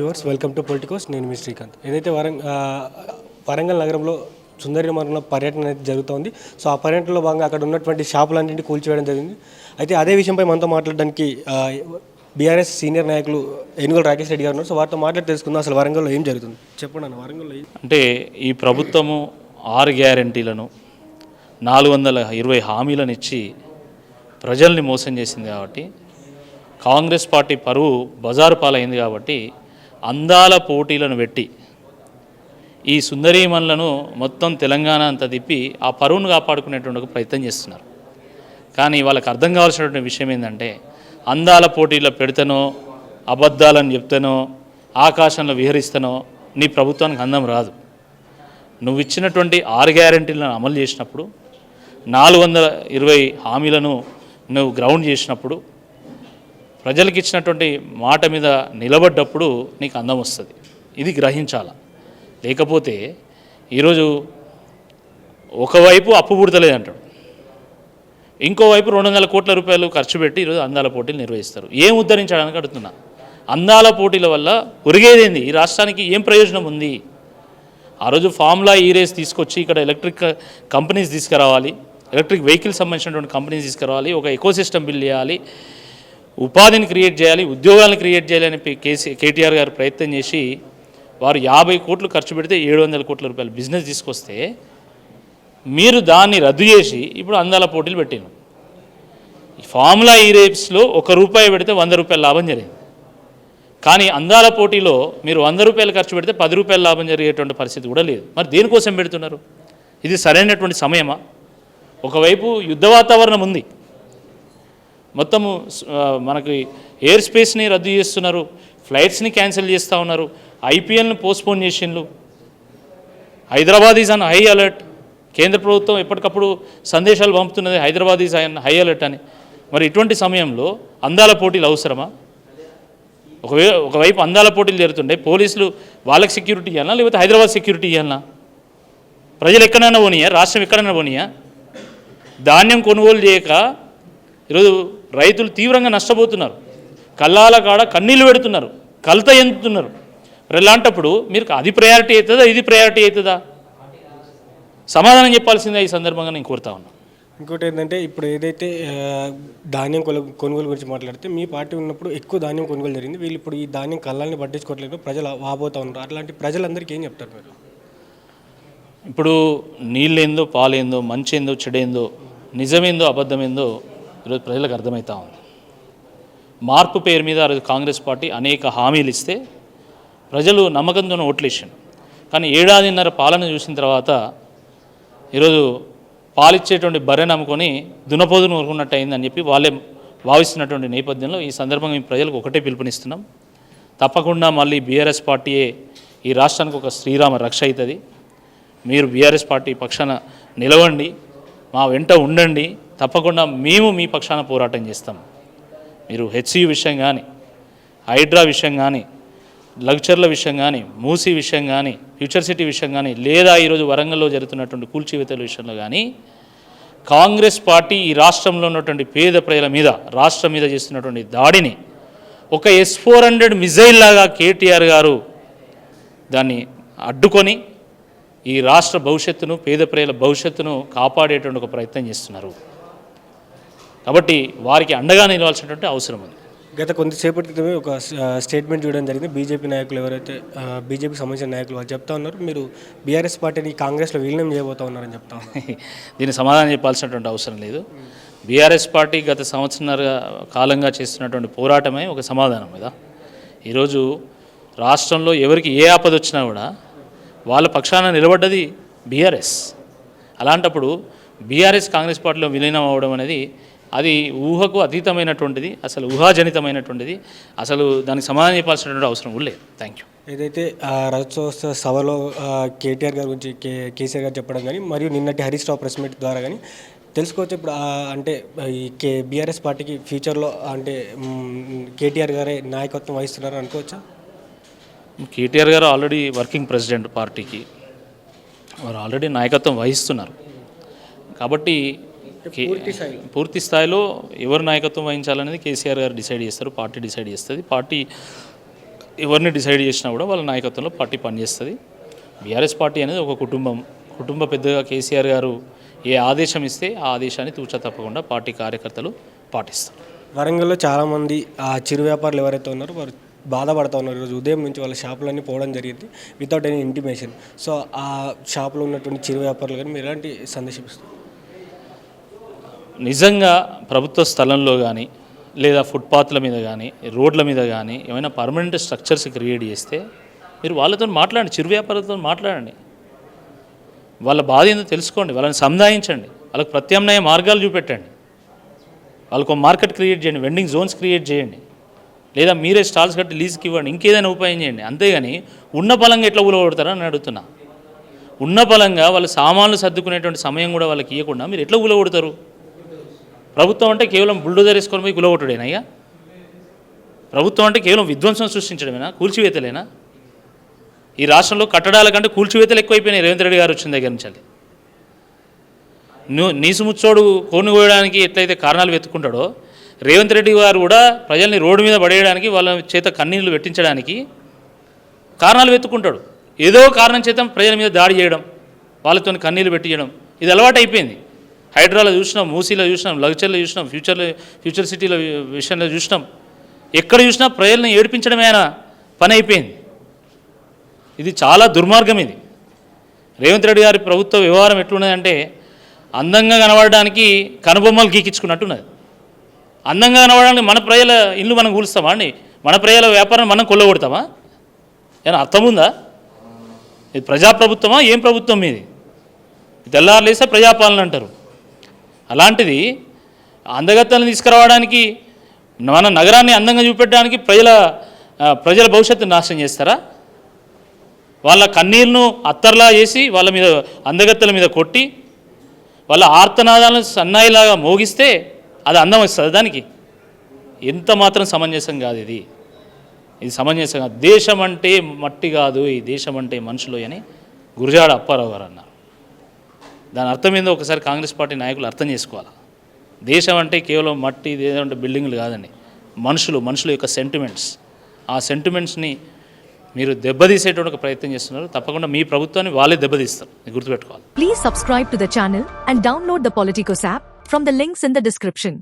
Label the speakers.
Speaker 1: Viewers, welcome to Politicos. నేను మీ శ్రీకాంత్. ఏదైతే వరంగల్ నగరంలో సుందరి మార్గంలో పర్యటన అనేది జరుగుతోంది. సో ఆ పర్యటనలో భాగంగా అక్కడ ఉన్నటువంటి షాపులన్నింటినీ కూల్చివేయడం జరిగింది. అయితే అదే విషయంపై మనతో మాట్లాడడానికి బీఆర్ఎస్ సీనియర్ నాయకులు ఏనుగుల రాకేష్ రెడ్డి గారు ఉన్నారు. సో వారితో మాట్లాడి తెలుసుకుందాం అసలు వరంగల్లో ఏం జరుగుతుంది. చెప్పండి అన్న, వరంగల్లో
Speaker 2: అంటే ఈ ప్రభుత్వము 6 గ్యారంటీలను 420 హామీలను ఇచ్చి ప్రజల్ని మోసం చేసింది కాబట్టి, కాంగ్రెస్ పార్టీ పరువు బజారు పాలైంది కాబట్టి అందాల పోటీలను పెట్టి ఈ సుందరీమణులను మొత్తం తెలంగాణ అంతా తిప్పి ఆ పరువును కాపాడుకునేటువంటి ఒక ప్రయత్నం చేస్తున్నారు. కానీ వాళ్ళకి అర్థం కావాల్సినటువంటి విషయం ఏంటంటే, అందాల పోటీలో పెడితేనో అబద్ధాలను చెప్తానో ఆకాశంలో విహరిస్తానో నీ ప్రభుత్వానికి అందం రాదు. నువ్వు ఇచ్చినటువంటి 6 గ్యారంటీలను అమలు చేసినప్పుడు, 420 హామీలను నువ్వు గ్రౌండ్ చేసినప్పుడు, ప్రజలకు ఇచ్చినటువంటి మాట మీద నిలబడ్డప్పుడు నీకు అందం వస్తుంది. ఇది గ్రహించాల. లేకపోతే ఈరోజు ఒకవైపు అప్పు పుడతలేదంటాడు, ఇంకోవైపు 200 కోట్ల రూపాయలు ఖర్చు పెట్టి ఈరోజు అందాల పోటీలు నిర్వహిస్తారు. ఏం ఉద్ధరించడానికి అడుగుతున్నా. అందాల పోటీల వల్ల ఒరిగేదేంది? ఈ రాష్ట్రానికి ఏం ప్రయోజనం ఉంది? ఆ రోజు ఫార్ములా ఈ రేస్ తీసుకొచ్చి ఇక్కడ ఎలక్ట్రిక్ కంపెనీస్ తీసుకురావాలి, ఎలక్ట్రిక్ వెహికల్ సంబంధించినటువంటి కంపెనీస్ తీసుకురావాలి, ఒక ఎకోసిస్టమ్ బిల్డ్ చేయాలి, ఉపాధిని క్రియేట్ చేయాలి, ఉద్యోగాలను క్రియేట్ చేయాలని కేటీఆర్ గారు ప్రయత్నం చేసి వారు 50 కోట్లు ఖర్చు పెడితే 700 కోట్ల రూపాయలు బిజినెస్ తీసుకొస్తే మీరు దాన్ని రద్దు చేసి ఇప్పుడు అందాల పోటీలు పెట్టాను. ఈ ఫార్ములా ఈ రేస్లో ₹1 పెడితే 100 రూపాయల లాభం జరిగింది. కానీ అందాల పోటీలో మీరు 100 రూపాయలు ఖర్చు పెడితే 10 రూపాయల లాభం జరిగేటువంటి పరిస్థితి కూడా లేదు. మరి దేనికోసం పెడుతున్నారు? ఇది సరైనటువంటి సమయమా? ఒకవైపు యుద్ధ వాతావరణం ఉంది, మొత్తము మనకి ఎయిర్ స్పేస్ని రద్దు చేస్తున్నారు, ఫ్లైట్స్ని క్యాన్సిల్ చేస్తూ ఉన్నారు, ఐపీఎల్ని పోస్ట్పోన్ చేసిండ్రు, Hyderabad is on high alert. కేంద్ర ప్రభుత్వం ఎప్పటికప్పుడు సందేశాలు పంపుతున్నది, హైదరాబాద్ ఈజ్ హై అలర్ట్ అని. మరి ఇటువంటి సమయంలో అందాల పోటీలు అవసరమా? ఒకవైపు అందాల పోటీలు జరుగుతుండే, పోలీసులు వాళ్ళకి సెక్యూరిటీ ఇవ్వాలన్నా లేకపోతే హైదరాబాద్ సెక్యూరిటీ ఇవ్వాలన్నా? ప్రజలు ఎక్కడైనా పోనీయా? రాష్ట్రం ఎక్కడైనా పోనీయా? ధాన్యం కొనుగోలు చేయక ఈరోజు రైతులు తీవ్రంగా నష్టపోతున్నారు, కళ్ళాల కాడ కన్నీళ్ళు పెడుతున్నారు, కలత ఎంతుతున్నారు. మరి ఇలాంటప్పుడు మీరు అది ప్రయారిటీ అవుతుందా, ఇది ప్రయారిటీ అవుతుందా? సమాధానం చెప్పాల్సిందే ఈ సందర్భంగా నేను కోరుతా ఉన్నాను.
Speaker 1: ఇంకోటి ఏంటంటే, ఇప్పుడు ఏదైతే ధాన్యం కొనుగోలు గురించి మాట్లాడితే మీ పార్టీ ఉన్నప్పుడు ఎక్కువ ధాన్యం కొనుగోలు జరిగింది. వీళ్ళు ఇప్పుడు ఈ ధాన్యం కళ్ళాలని పట్టించుకోవట్లేదు, ప్రజలు వాపోతూ ఉన్నారు. అట్లాంటి ప్రజలందరికీ ఏం చెప్తారు మీరు?
Speaker 2: ఇప్పుడు నీళ్ళేందో పాలేందో, మంచేందో చెడేందో, నిజమేందో అబద్ధమేందో ఈరోజు ప్రజలకు అర్థమవుతా ఉంది. మార్పు పేరు మీద ఆ రోజు కాంగ్రెస్ పార్టీ అనేక హామీలు ఇస్తే ప్రజలు నమ్మకంతో ఓట్లేసాను. కానీ 1.5 ఏళ్ల పాలన చూసిన తర్వాత ఈరోజు పాలిచ్చేటువంటి బర్రె నమ్ముకొని దునపోదును ఊరుకున్నట్టు అయిందని చెప్పి వాళ్ళే భావిస్తున్నటువంటి నేపథ్యంలో ఈ సందర్భంగా మేము ప్రజలకు ఒకటే పిలుపునిస్తున్నాం. తప్పకుండా మళ్ళీ బీఆర్ఎస్ పార్టీయే ఈ రాష్ట్రానికి ఒక శ్రీరామ రక్ష అవుతుంది. మీరు బీఆర్ఎస్ పార్టీ పక్షాన నిలవండి, మా వెంట ఉండండి. తప్పకుండా మేము మీ పక్షాన పోరాటం చేస్తాం. మీరు హెచ్సియు విషయం కానీ, హైడ్రా విషయం కానీ, లగ్చర్ల విషయం కానీ, మూసీ విషయం కానీ, ఫ్యూచర్ సిటీ విషయం కానీ, లేదా ఈరోజు వరంగల్లో జరుగుతున్నటువంటి కూల్చివేతల విషయంలో కానీ కాంగ్రెస్ పార్టీ ఈ రాష్ట్రంలో ఉన్నటువంటి పేద ప్రజల మీద, రాష్ట్రం మీద చేస్తున్నటువంటి దాడిని ఒక S-400 మిజైల్ లాగా కేటీఆర్ గారు దాన్ని అడ్డుకొని ఈ రాష్ట్ర భవిష్యత్తును, పేద ప్రజల భవిష్యత్తును కాపాడేటువంటి ఒక ప్రయత్నం చేస్తున్నారు. కాబట్టి వారికి అండగా నిలవాల్సినటువంటి అవసరం ఉంది.
Speaker 1: గత కొంతసేపటి క్రితమే ఒక స్టేట్మెంట్ చూడడం జరిగింది. బీజేపీ నాయకులు ఎవరైతే బీజేపీకి సంబంధించిన నాయకులు వాళ్ళు చెప్తా ఉన్నారు, మీరు బీఆర్ఎస్ పార్టీని కాంగ్రెస్లో విలీనం చేయబోతా ఉన్నారని చెప్తా ఉన్నారు.
Speaker 2: దీనికి సమాధానం చెప్పాల్సినటువంటి అవసరం లేదు. బీఆర్ఎస్ పార్టీ గత సంవత్సరాల కాలంగా చేస్తున్నటువంటి పోరాటమే ఒక సమాధానం కదా. ఈరోజు రాష్ట్రంలో ఎవరికి ఏ ఆపద వచ్చినా కూడా వాళ్ళ పక్షాన నిలబడ్డది బీఆర్ఎస్. అలాంటప్పుడు బీఆర్ఎస్ కాంగ్రెస్ పార్టీలో విలీనం అవ్వడం అనేది అది ఊహకు అతీతమైనటువంటిది, అసలు ఊహాజనితమైనటువంటిది. అసలు దానికి సమాధానం చెప్పాల్సినటువంటి అవసరం కూడా లేదు. Thank you.
Speaker 1: ఏదైతే రజతోత్సవ సభలో కేటీఆర్ గారి గురించి కేసీఆర్ గారు చెప్పడం కానీ, మరియు నిన్నటి హరీష్ రావు ప్రెస్ మీట్ ద్వారా కానీ తెలుసుకోవచ్చు. ఇప్పుడు అంటే ఈ బీఆర్ఎస్ పార్టీకి ఫ్యూచర్లో అంటే కేటీఆర్ గారే నాయకత్వం వహిస్తున్నారు అనుకోవచ్చా?
Speaker 2: కేటీఆర్ గారు ఆల్రెడీ వర్కింగ్ ప్రెసిడెంట్ పార్టీకి, వారు ఆల్రెడీ నాయకత్వం వహిస్తున్నారు. కాబట్టి పూర్తి స్థాయిలో ఎవరు నాయకత్వం వహించాలనేది కేసీఆర్ గారు డిసైడ్ చేస్తారు, పార్టీ డిసైడ్ చేస్తుంది. పార్టీ ఎవరిని డిసైడ్ చేసినా కూడా వాళ్ళ నాయకత్వంలో పార్టీ పనిచేస్తుంది. బీఆర్ఎస్ పార్టీ అనేది ఒక కుటుంబ పెద్దగా కేసీఆర్ గారు ఏ ఆదేశం ఇస్తే ఆ ఆదేశాన్ని తూచా తప్పకుండా పార్టీ కార్యకర్తలు పాటిస్తారు.
Speaker 1: వరంగల్లో చాలామంది ఆ చిరు వ్యాపారులు ఎవరైతే ఉన్నారో వారు బాధపడుతూ ఉన్నారు. ఈరోజు ఉదయం నుంచి వాళ్ళ షాపులన్నీ పోవడం జరిగింది వితౌట్ ఎనీ ఇంటిమేషన్. సో ఆ షాపులో ఉన్నటువంటి చిరు వ్యాపారులు కానీ మీరు ఎలాంటి సందేశం ఇస్తారు?
Speaker 2: నిజంగా ప్రభుత్వ స్థలంలో కానీ లేదా ఫుట్పాత్ల మీద కానీ రోడ్ల మీద కానీ ఏమైనా పర్మనెంట్ స్ట్రక్చర్స్ క్రియేట్ చేస్తే మీరు వాళ్ళతో మాట్లాడండి, చిరు వ్యాపారులతో మాట్లాడండి, వాళ్ళ బాధ ఏందో తెలుసుకోండి, వాళ్ళని సముదాయించండి, వాళ్ళకి ప్రత్యామ్నాయ మార్గాలు చూపెట్టండి, వాళ్ళకు మార్కెట్ క్రియేట్ చేయండి, వెండింగ్ జోన్స్ క్రియేట్ చేయండి, లేదా మీరే స్టాల్స్ కట్టి లీజ్కి ఇవ్వండి, ఇంకేదైనా ఉపాయం చేయండి. అంతేగాని ఉన్న బలంగా ఎట్లా ఊలగొడతారని అడుగుతున్నా. ఉన్న బలంగా వాళ్ళు సామాన్లు సర్దుకునేటువంటి సమయం కూడా వాళ్ళకి ఇవ్వకుండా మీరు ఎట్లా ఊలగొడతారు? ప్రభుత్వం అంటే కేవలం బుల్డోజర్ వేసుకొని పోయి గులగొట్టుడేనా? ఇక ప్రభుత్వం అంటే కేవలం విధ్వంసం సృష్టించడమేనా, కూల్చివేతలేనా? ఈ రాష్ట్రంలో కట్టడాల కంటే కూల్చివేతలు ఎక్కువైపోయినాయి రేవంత్ రెడ్డి గారు వచ్చిన దగ్గర నుంచి. నీసుముచ్చోడు కోను కోయడానికి ఎట్లయితే కారణాలు వెతుక్కుంటాడో రేవంత్ రెడ్డి గారు కూడా ప్రజల్ని రోడ్డు మీద పడేయడానికి, వాళ్ళ చేత కన్నీళ్లు పెట్టించడానికి కారణాలు వెతుక్కుంటాడు. ఏదో కారణం చేత ప్రజల మీద దాడి చేయడం, వాళ్ళతో కన్నీళ్లు పెట్టించడం ఇది అలవాటు అయిపోయింది. హైడ్రాలో చూసినాం, మూసీలో చూసినాం, లగ్చర్లో చూసినాం, ఫ్యూచర్ సిటీల విషయంలో చూసినాం. ఎక్కడ చూసినా ప్రజల్ని ఏడిపించడమే ఆయన పని అయిపోయింది. ఇది చాలా దుర్మార్గం. ఇది రేవంత్ రెడ్డి గారి ప్రభుత్వ వ్యవహారం ఎట్లున్నదంటే అందంగా కనబడడానికి కనుబొమ్మలు గీకించుకున్నట్టున్నది. అందంగా కనబడడానికి మన ప్రజల ఇల్లు మనం కూలుస్తామా అండి? మన ప్రజల వ్యాపారం మనం కొల్లగొడతామా? ఏమైనా అర్థం ఉందా? ఇది ప్రజాప్రభుత్వమా? ఏం ప్రభుత్వం ఇది? తెల్లారులేస్తే ప్రజాపాలన అంటారు. అలాంటిది అందగత్తెలను తీసుకురావడానికి, మన నగరాన్ని అందంగా చూపెట్టడానికి ప్రజల భవిష్యత్తును నాశనం చేస్తారా? వాళ్ళ కన్నీరును అత్తర్లా చేసి వాళ్ళ మీద అందగత్తెల మీద కొట్టి వాళ్ళ ఆర్తనాదాలను సన్నాయిలాగా మోగిస్తే అది అందం వస్తుంది దానికి? ఎంత మాత్రం సమంజసం కాదు ఇది. ఇది సమంజసం కాదు. దేశం అంటే మట్టి కాదు, ఈ దేశం అంటే మనుషులు అని గురజాడ అప్పారావు గారు అన్నారు. దాని అర్థం ఏందో ఒకసారి కాంగ్రెస్ పార్టీ నాయకులు అర్థం చేసుకోవాలి. దేశం అంటే కేవలం మట్టి, దేశం అంటే బిల్డింగ్లు కాదండి, మనుషుల యొక్క సెంటిమెంట్స్. ఆ సెంటిమెంట్స్ని మీరు దెబ్బతీసేటువంటి ఒక ప్రయత్నం చేస్తున్నారు. తప్పకుండా మీ ప్రభుత్వాన్ని వాళ్ళే దెబ్బతీస్తారు, గుర్తుపెట్టుకోవాలి.
Speaker 3: Please subscribe to the channel and download the Politicos app from the links in the description.